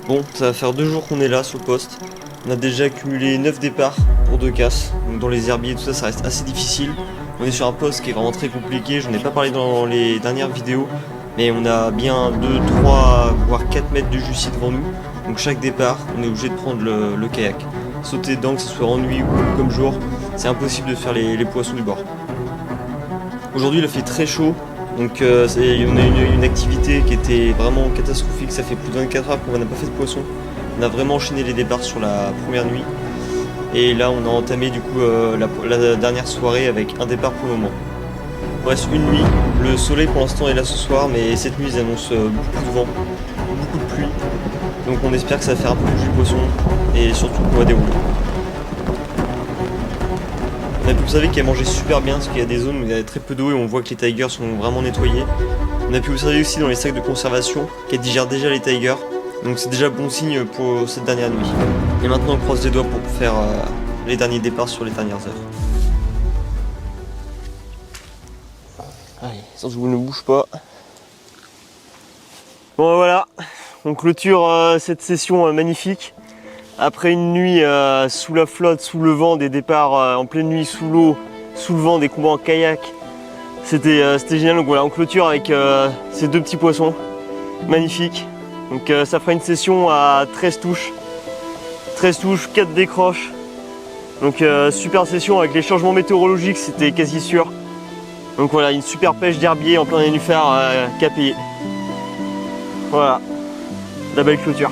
Bon, ça va faire 2 jours qu'on est là sur le poste. On a déjà accumulé 9 départs pour 2 casses. Donc dans les herbiers et tout ça, ça reste assez difficile. On est sur un poste qui est vraiment très compliqué. J'en ai pas parlé dans les dernières vidéos. Mais on a bien 2, 3, voire 4 mètres de jussie devant nous. Donc chaque départ, on est obligé de prendre le kayak. Sauter dedans, que ce soit en nuit ou comme jour, c'est impossible de faire les poissons du bord. Aujourd'hui, il a fait très chaud. Donc on a une activité qui était vraiment catastrophique. Ça fait plus de 24 heures qu'on n'a pas fait de poisson. On a vraiment enchaîné les départs sur la première nuit. Et là, on a entamé du coup la dernière soirée avec un départ pour le moment. Il reste une nuit. Le soleil pour l'instant est là ce soir, mais cette nuit ils annoncent beaucoup de vent, beaucoup de pluie. Donc on espère que ça va faire un peu bouger le poisson et surtout qu'on va dérouler. On a pu observer qu'elle mangeait super bien parce qu'il y a des zones où il y a très peu d'eau et on voit que les tigers sont vraiment nettoyés. On a pu observer aussi dans les sacs de conservation qu'elle digère déjà les tigers. Donc c'est déjà bon signe pour cette dernière nuit. Et maintenant on croise les doigts pour faire les derniers départs sur les dernières heures. Allez, sans que je ne bouge pas. Bon voilà, on clôture cette session magnifique. Après une nuit sous la flotte, sous le vent, des départs en pleine nuit sous l'eau, sous le vent, des combats en kayak. C'était génial, donc voilà, on clôture avec ces 2 petits poissons. Magnifiques. Donc ça fera une session à 13 touches. 13 touches, 4 décroches. Donc super session avec les changements météorologiques, c'était quasi sûr. Donc voilà, une super pêche d'herbier en plein nénuphar qu'à payer. Voilà, la belle clôture.